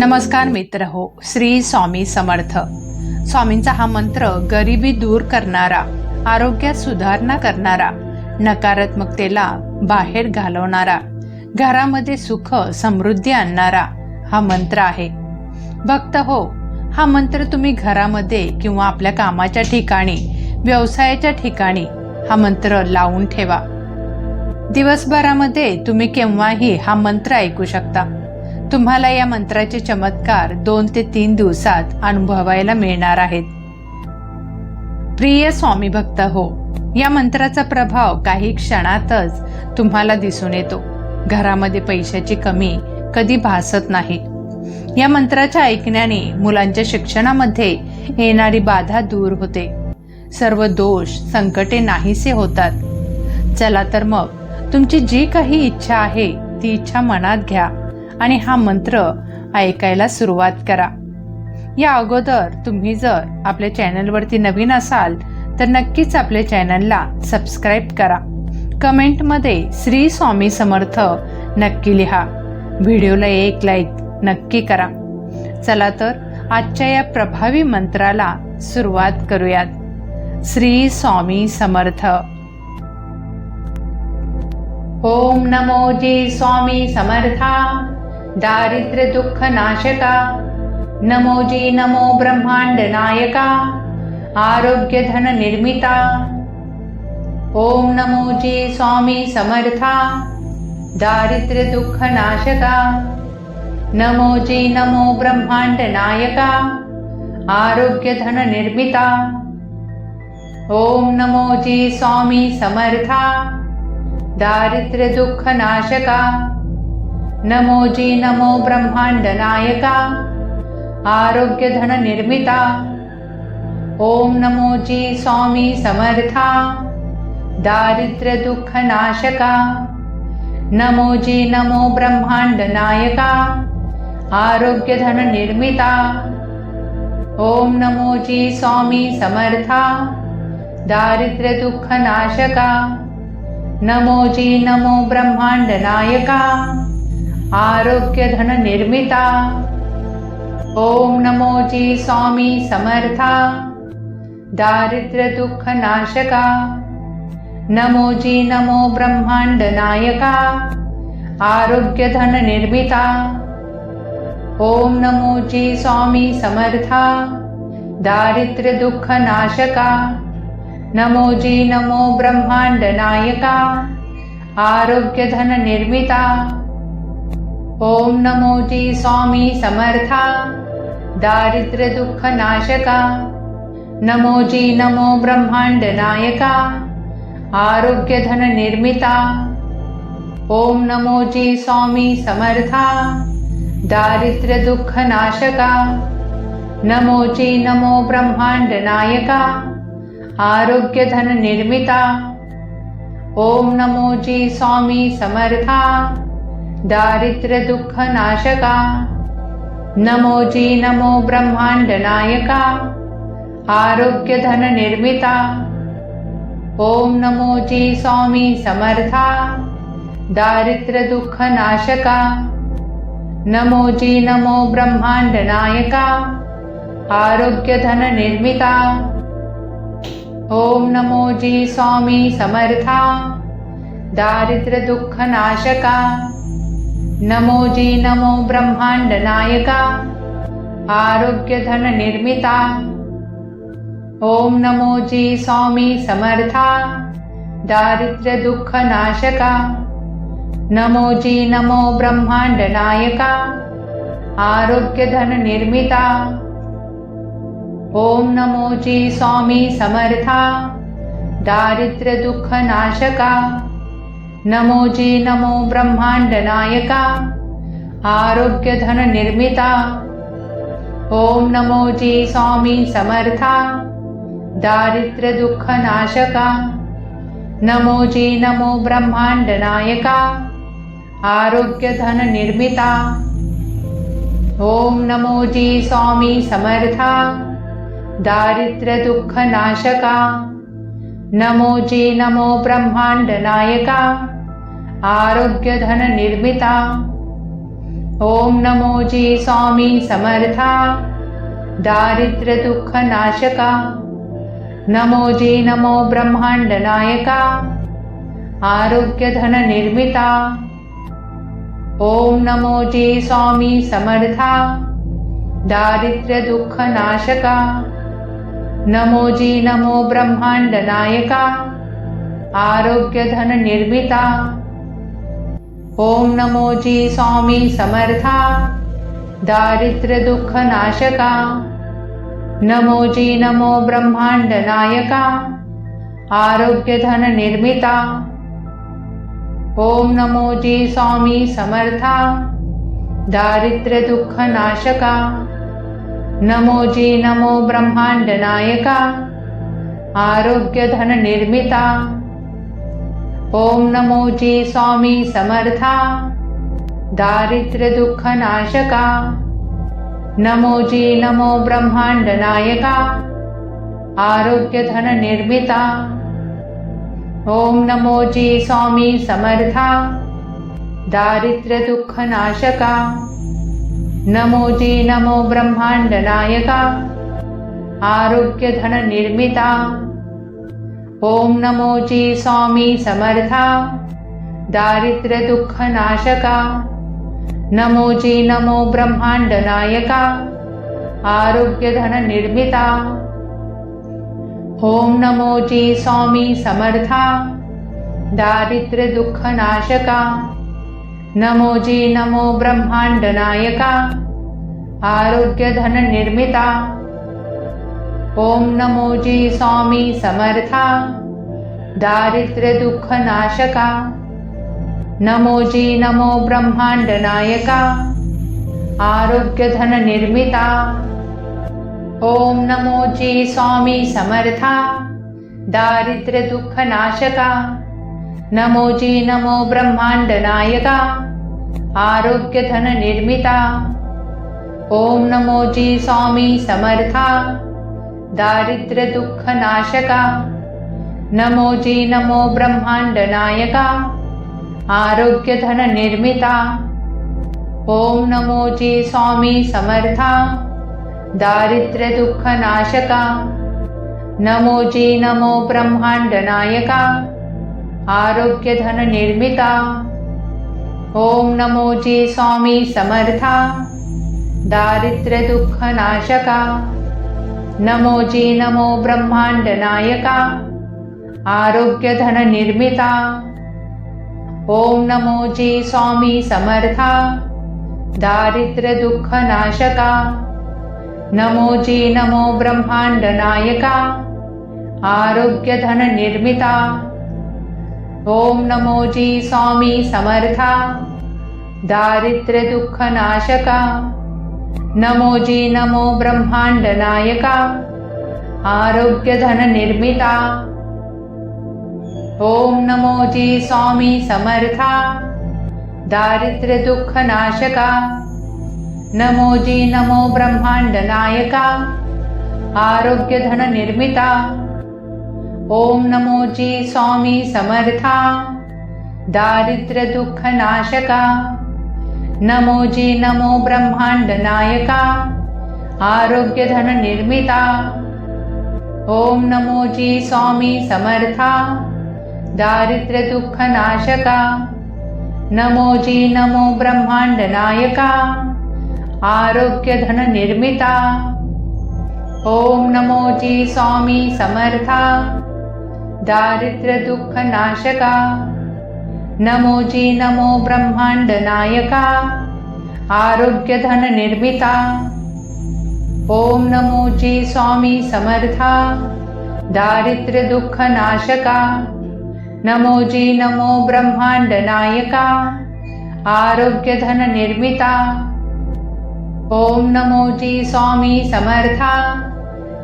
नमस्कार मित्र हो, श्री स्वामी समर्थ. स्वामींचा हा मंत्र गरिबी दूर करणारा, आरोग्यात सुधारणा करणारा, नकारात्मकतेला बाहेर घालवणारा, घरामध्ये सुख समृद्धी आणणारा हा मंत्र आहे. भक्त हो, हा मंत्र तुम्ही घरामध्ये किंवा आपल्या कामाच्या ठिकाणी, व्यवसायाच्या ठिकाणी हा मंत्र लावून ठेवा. दिवसभरामध्ये तुम्ही केव्हाही हा मंत्र ऐकू शकता. तुम्हाला या मंत्राचे चमत्कार 2 ते 3 दिवसात अनुभवायला मिळणार आहेत. प्रिय स्वामी भक्त हो, या मंत्राचा प्रभाव काही क्षणातच तुम्हाला दिसून येतो. घरामध्ये पैशाची कमी कधी भासत नाही. या मंत्राच्या ऐकण्याने मुलांच्या शिक्षणामध्ये येणारी बाधा दूर होते. सर्व दोष संकटे नाहीसे होतात. चला तर मग तुमची जी काही इच्छा आहे ती इच्छा मनात घ्या आणि हा मंत्र ऐकायला सुरुवात करा. या अगोदर तुम्ही जर आपल्या चॅनलवरती नवीन असाल तर नक्कीच आपल्या चॅनलला सबस्क्राईब करा. कमेंटमध्ये श्री स्वामी समर्थ नक्की लिहा. व्हिडिओला एक लाईक नक्की करा. चला तर आजच्या या प्रभावी मंत्राला सुरुवात करूयात. श्री स्वामी समर्थ. ओम नमो जी स्वामी समर्था, दारिद्र्य दुःख नाशका. नमो जी नमो ब्रह्मांड नायका, आरोग्य धन निर्मिता. ओम नमो जी स्वामी समर्था, दारिद्र्य दुःख नाशका. नमो जी नमो ब्रह्मांड नायका, आरोग्य धन निर्मिता. ओम नमो जी स्वामी समर्था, दारिद्र्य दुःख नाशका. नमो जी नमो ब्रह्मांड नायका, आरोग्य धन निर्मिता. ओम नमो जी स्वामी समर्था, दारिद्र्य दुःख नाशका. नमो जी नमो ब्रह्मांड नायका, आरोग्य धन निर्मिता. ओम नमो जी स्वामी समर्था, दारिद्र्य दुःख नाशका. नमो जी नमो ब्रह्मांड नायका, आरोग्य धन निर्मिता. ओम नमो जी स्वामी समर्था, दारिद्र्य दुःख नाशका. नमो जी नमो ब्रह्मांड नायका, आरोग्य धन निर्मिता. ओम नमो जी स्वामी समर्था, दारिद्र्य दुःख नाशका. नमो जी नमो ब्रह्मांड नायका, आरोग्य धन निर्मिता. ओम नमो जी स्वामी समर्था, दारिद्र्य दुःख नाशका. नमो जी नमो ब्रह्मांड नायका, आरोग्य धन निर्मिता. ओम नमो जी स्वामी समर्था, दारिद्र्य दुःख नाशका. नमो जी नमो ब्रह्मांड नायका, आरोग्य धन निर्मिता. ओम नमो जी स्वामी समर्था, दारिद्र्य दुःख नाशका. नमो जी नमो ब्रह्मांड नायका, आरोग्य धन निर्मिता. ओम नमो जी स्वामी समर्था, दारिद्र्य दुःख नाशका. नमो जी नमो ब्रह्मांड नायका, आरोग्य धन निर्मिता. ओम नमो जी स्वामी समर्था, दारिद्र्य दुःख नाशका. नमो जी नमो ब्रह्मांड नायका, आरोग्य धन निर्मिता. ओम नमो जी स्वामी समर्था, दारिद्र्य दुःख नाशका. नमो जी नमो ब्रह्मांड नायका, आरोग्य धन निर्मिता. ओम नमो जी स्वामी समर्था, दारिद्र्य दुःख नाशका. नमो जी नमो ब्रह्मांड नायका, आरोग्य धन निर्मिता. ओम नमो जी स्वामी समर्था, दारिद्र्य दुःख नाशका. नमो जी नमो ब्रह्मांड नायका, आरोग्य धन निर्मिता. ओम नमो जी स्वामी समर्था, दारिद्र्य दुःख नाशका. नमो जी नमो ब्रह्मांड नायका, आरोग्य धन निर्मिता. ओम नमो जी स्वामी समर्था दारिद्र्य दुःख नाशका। नमो जी नमो ब्रह्मांड नायका आरोग्य धन निर्मिता। ओम नमो जी स्वामी समर्था दारिद्र्य दुःख नाशका। नमो जी नमो ब्रह्मांड नायका आरोग्य धन निर्मिता। ओम नमो जी स्वामी समर्था दारिद्र्य दुःख नाशका। नमो जी नमो ब्रह्मांड नायका आरोग्य धन निर्मिता। ओम नमो जी स्वामी समर्था दारिद्र्य दुःख नाशका। नमो जी नमो ब्रह्मांड नायका आरोग्य धन निर्मिता। ओम नमो जी स्वामी समर्था दारिद्र्य दुःख नाशका। नमो जी नमो ब्रह्मांड नायका आरोग्य धन निर्मिता। ओम नमो जी स्वामी समर्था दारिद्र्य दुःख नाशका। नमो जी नमो ब्रह्मांड नायका आरोग्य धन निर्मिता। ओम नमो जी स्वामी समर्था दारिद्र्य दुःख नाशका। नमो जी नमो ब्रह्मांड नायका आरोग्य धन निर्मिता। ओम नमो जी स्वामी समर्था दारिद्र्य दुःख नाशका। नमो जी नमो ब्रह्मांड नायका आरोग्य धन निर्मिता। ओम नमो जी स्वामी समर्था दारिद्र्य दुःख नाशका। नमो जी नमो ब्रह्मांड नायका आरोग्य धन निर्मिता। ओम नमो जी स्वामी समर्था दारिद्र्य दुःख नाशका। नमो जी नमो ब्रह्मांड नायका आरोग्य धन निर्मिता। ओम नमो जी स्वामी समर्था दारिद्र्य दुःख नाशका। नमो जी नमो ब्रह्मांड नायका आरोग्य धन निर्मिता। ओम नमो जी स्वामी समर्था दारिद्र्य दुःख नाशका। नमो जी नमो ब्रह्मांड नायका आरोग्य धन निर्मिता। ओम नमो जी स्वामी समर्था दारिद्र्य दुःख नाशका। नमो जी नमो ब्रह्मांड नायका आरोग्य धन निर्मिता। ओम नमो जी स्वामी समर्था दारिद्र्य दुःख नाशका। नमो जी नमो ब्रह्मांड नायका आरोग्य धन निर्मिता। ओम नमो जी स्वामी समर्था दारिद्र्य दुःख नाशका। नमो जी नमो ब्रह्मांड नायका आरोग्य धन निर्मिता। ओम नमो जी स्वामी समर्था दारिद्र्य दुःख नाशका। नमो जी नमो ब्रह्मांड नायका आरोग्य धन निर्मिता। ओम नमो जी स्वामी समर्था दारिद्र्य दुःख नाशका। नमो जी नमो ब्रह्मांड नायका आरोग्य धन निर्मिता। ओम नमो जी स्वामी समर्था दारिद्र्य दुःख नाशका। नमो जी नमो ब्रह्मांड नायका आरोग्य धन निर्मिता। ओम नमो जी स्वामी समर्था दारिद्र्य दुःख नाशका। नमो जी नमो ब्रह्मांड नायका आरोग्य धन निर्मिता। ओम नमो जी स्वामी समर्था दारिद्र्य दुःख नाशका। नमो जी नमो ब्रह्मांड नायका आरोग्य धन निर्मिता। ओम नमो जी स्वामी समर्था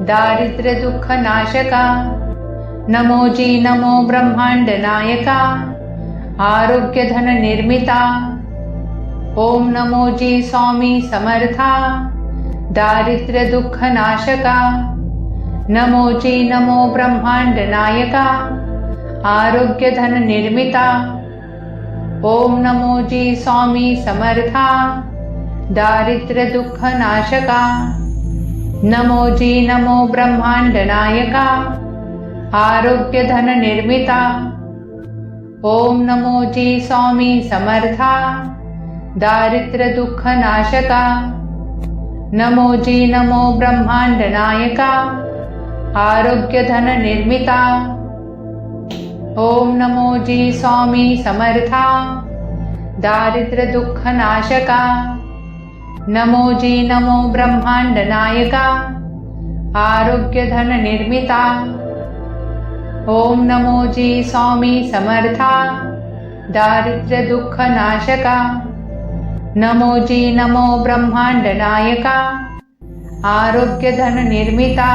दारिद्र्य दुःख नाशका। नमो जी नमो ब्रह्मांड नायका आरोग्य धन निर्मिता। ओम नमो जी स्वामी समर्था दारिद्र्य दुःख नाशका। नमो जी नमो ब्रह्मांड नायका आरोग्य धन निर्मिता। ओम नमो जी स्वामी समर्था दारिद्र्य दुःख नाशका। नमो जी नमो ब्रह्मांड नायका, आरोग्य धन निर्मिता। ओम नमो जी स्वामी समर्था, दारिद्र्य दुःख नाशका। नमो जी नमो ब्रह्मांड नायका, आरोग्य धन निर्मिता। ओम नमो जी स्वामी समर्था, दारिद्र्य दुःख नाशका। नमो जी नमो ब्रह्मांड नायका, आरोग्य धन निर्मिता। ओम नमो जी स्वामी समर्था, दारिद्र्य दुःख नाशका। नमो जी नमो ब्रह्मांड नायका, आरोग्य धन निर्मिता।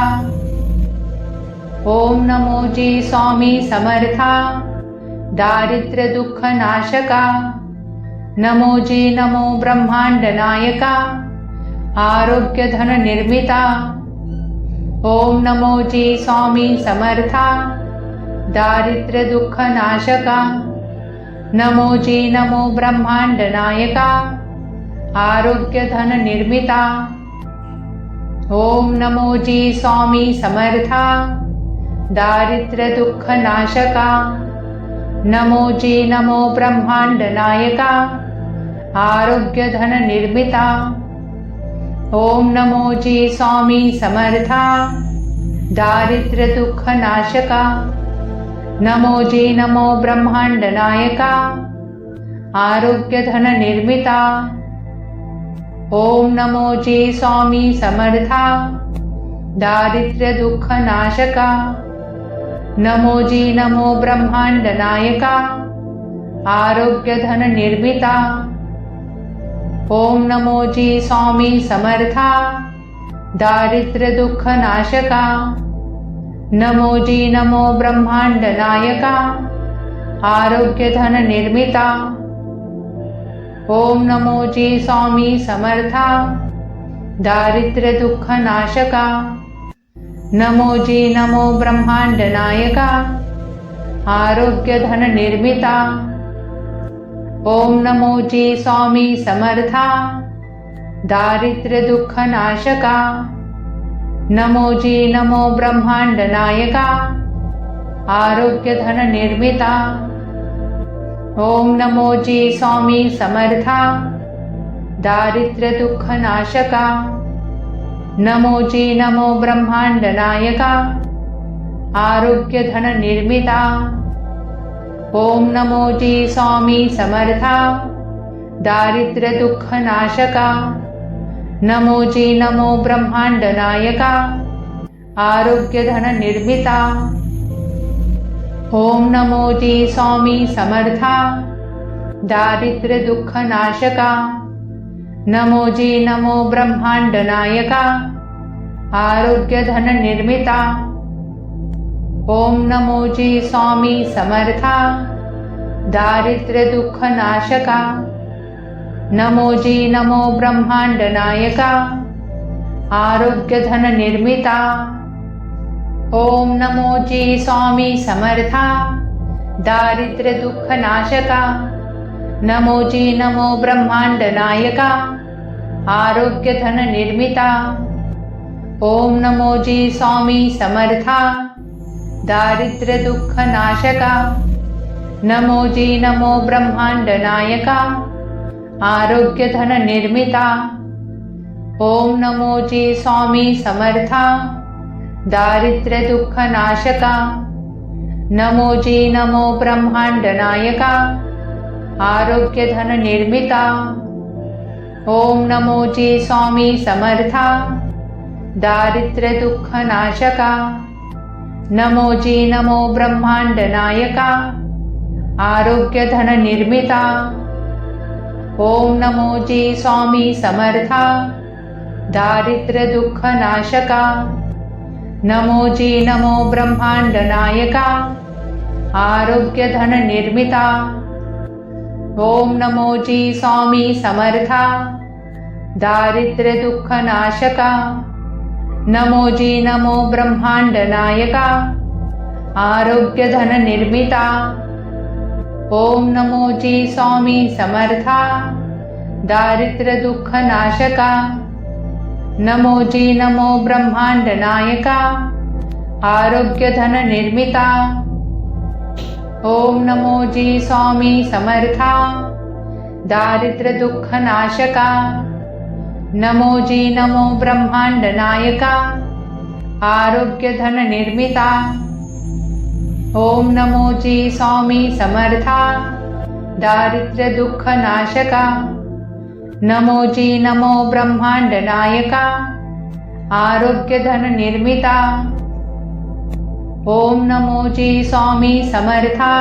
ओम नमो जी स्वामी समर्था, दारिद्र्य दुःख नाशका। नमो जी नमो ब्रह्मांड नायका, आरोग्य धन निर्मिता। ओम नमो जी स्वामी समर्था, दारिद्र्य दुःख नाशका। नमो जी नमो ब्रह्मांड नायका, आरोग्य धन निर्मिता। ओम नमो जी स्वामी समर्था, दारिद्र्य दुःख नाशका। नमो जी नमो ब्रह्मांड नायका, आरोग्य धन निर्मिता। ओम नमो जी स्वामी समर्था, दारिद्र्य दुःख नाशका। नमो जी नमो ब्रह्मांड नायका, आरोग्य धन निर्मिता। ओम नमो जी स्वामी समर्था, दारिद्र्य दुःख नाशका। नमो जी नमो ब्रह्मांड नायका, आरोग्य धन निर्मिता। ओम नमो जी स्वामी समर्था, दारिद्र्य दुःख नाशका। नमो जी नमो ब्रह्मांड नायका, आरोग्य धन निर्मिता। ओम नमो जी स्वामी समर्था, दारिद्र्य दुःख नाशका। नमो जी नमो ब्रह्मांड नायका, आरोग्य धन निर्मिता। ओम नमो जी स्वामी समर्था, दारिद्र्य दुःख नाशका। नमो जी नमो ब्रह्मांड नायका, आरोग्य धन निर्मिता। ओम नमो जी स्वामी समर्था, दारिद्र्य दुःख नाशका। नमो जी नमो ब्रह्मांड नायका, आरोग्य धन निर्मिता। ओम नमो जी स्वामी समर्था, दारिद्र्य दुःख नाशका। नमो जी नमो ब्रह्मांड नायका, आरोग्य धन निर्मिता। ओम नमो जी स्वामी समर्था, दारिद्र्य दुःख नाशका। नमो जी नमो ब्रह्मांड नायका, आरोग्य धन निर्मिता। ओम नमो जी स्वामी समर्था, दारिद्र्य दुःख नाशका। नमो जी नमो ब्रह्मांड नायका, आरोग्य धन निर्मिता। ओम नमो जी स्वामी समर्था, दारिद्र्य दुःख नाशका। नमो जी नमो ब्रह्मांड नायका, आरोग्य धन निर्मिता। ओम नमो जी स्वामी समर्था, दारिद्र्य दुःख नाशका। नमो जी नमो ब्रह्मांड नायका, आरोग्य धन निर्मिता। ओम नमो जी स्वामी समर्था, दारिद्र्य दुःख नाशका। नमो जी नमो ब्रह्मांड नायका, आरोग्य धन निर्मिता। ओम नमो जी स्वामी समर्था, दारिद्र्य दुःख नाशका। नमो जी नमो ब्रह्मांड नायका, आरोग्य धन निर्मिता। ओम नमो जी स्वामी समर्था, दारिद्र्य दुःख नाशका। नमो जी नमो ब्रह्मांड नायका, आरोग्य धन निर्मिता। ओम नमो जी स्वामी समर्था, दारिद्र्य दुःख नाशका। नमो जी नमो ब्रह्मांड नायका, आरोग्य धन निर्मिता। ओम नमो जी स्वामी समर्था, दारिद्र्य दुःख नाशका। नमो जी नमो ब्रह्मांड नायका, आरोग्य धन निर्मिता। ओम नमो जी स्वामी समर्था, दारिद्र्य दुःख नाशका। नमो जी नमो ब्रह्मांड नायका, आरोग्य धन निर्मिता। ओम नमो जी स्वामी समर्था, दारिद्र्य दुःख नाशका। नमो जी नमो ब्रह्मांड नायका, आरोग्य धन निर्मिता। ओम नमो जी स्वामी समर्था,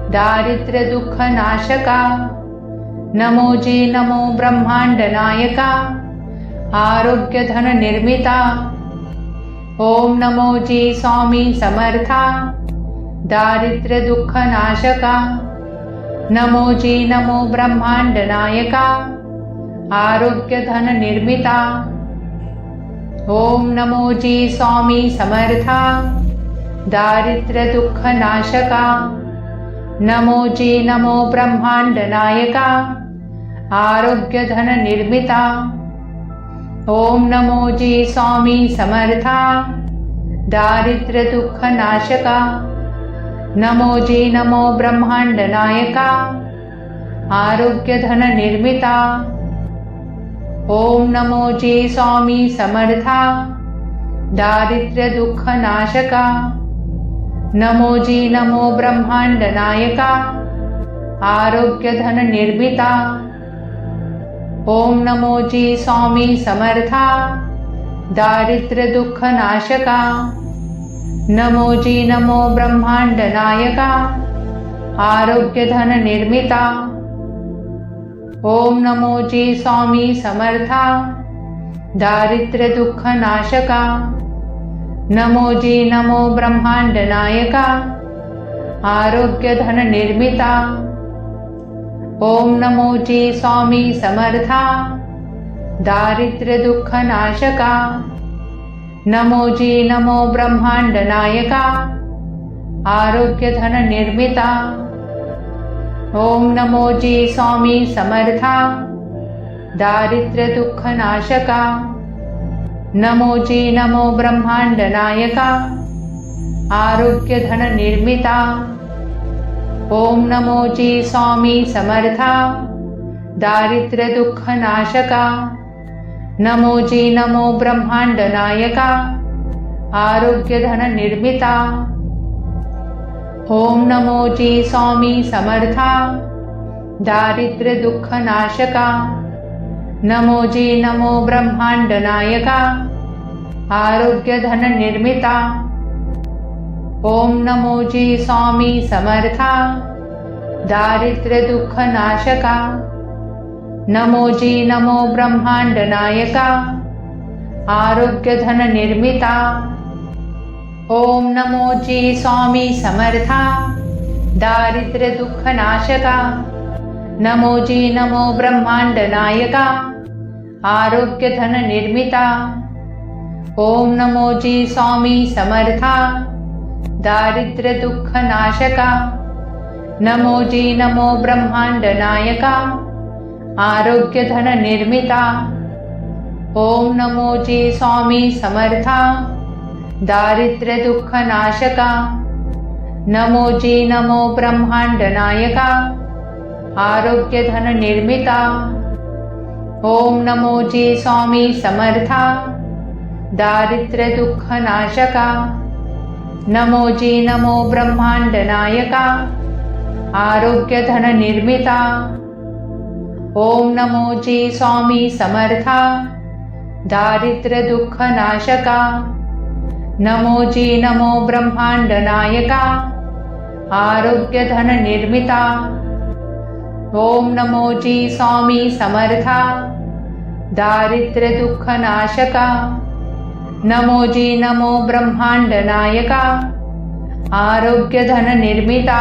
दारिद्र्य दुःख नाशका। नमो जी नमो ब्रह्मांड नायका, आरोग्य धन निर्मिता। ओम नमो जी स्वामी समर्था, दारिद्र्य दुःख नाशका। नमो जी नमो ब्रह्मांड नायका, आरोग्य धन निर्मिता। ओम नमो जी स्वामी समर्था, दारिद्र्य दुःख नाशका। नमो जी नमो ब्रह्मांड नायका, आरोग्य धन निर्मिता। ओम नमो जी स्वामी समर्था, दारिद्र्य दुःख नाशका। नमो जी नमो ब्रह्मांड नायका, आरोग्य धन निर्मिता। ओम नमो जी स्वामी समर्था, दारिद्र्य दुःख नाशका। नमो जी नमो ब्रह्मांड नायका, आरोग्य धन निर्मिता। ओम नमो जी स्वामी समर्था, दारिद्र्य दुःख नाशका। नमो जी नमो ब्रह्मांड नायका, आरोग्य धन निर्मिता। ओम नमो जी स्वामी समर्था, दारिद्र्य दुःख नाशका। नमो जी नमो ब्रह्मांड नायका, आरोग्य धन निर्मिता। ओम नमो जी स्वामी समर्था, दारिद्र्य दुःख नाशका। नमो जी नमो ब्रह्मांड नायका, आरोग्य धन निर्मिता। ओम नमो जी स्वामी समर्था, दारिद्र्य दुःख नाशका। नमो जी नमो ब्रह्मांड नायका, आरोग्य धन निर्मिता। ओम नमो जी स्वामी समर्था, दारिद्र्य दुःख नाशका। नमो जी नमो ब्रह्मांड नायका, आरोग्य धन निर्मिता। ओम नमो जी स्वामी समर्था, दारिद्र्य दुःख नाशका। नमो जी नमो ब्रह्मांड नायका, आरोग्य धन निर्मिता। ओम नमो जी स्वामी समर्था, दारिद्र्य दुःख नाशका। नमो जी नमो ब्रह्मांड नायका, आरोग्य धन निर्मिता। ओम नमो जी स्वामी समर्था, दारिद्र्य दुःख नाशका। नमो जी नमो ब्रह्मांड नायका, आरोग्य धन निर्मिता। ओम नमो जी स्वामी समर्था, दारिद्र्य दुःख नाशका। नमो जी नमो ब्रह्मांड नायका, आरोग्य धन निर्मिता। ओम नमो जी स्वामी समर्था, दारिद्र्य दुःख नाशका। नमो जी नमो ब्रह्मांड नायका, आरोग्य धन निर्मिता। ओम नमो जी स्वामी समर्था, दारिद्र्य दुःख नाशका। नमो जी नमो ब्रह्मांड नायका, आरोग्य धन निर्मिता। ओम नमो जी स्वामी समर्था, दारिद्र्य दुःख नाशका। नमो जी नमो ब्रह्मांड नायका, आरोग्य धन निर्मिता। ओम नमो जी स्वामी समर्था, दारिद्र्य दुःख नाशका। नमो जी नमो ब्रह्मांड नायका, आरोग्य धन निर्मिता।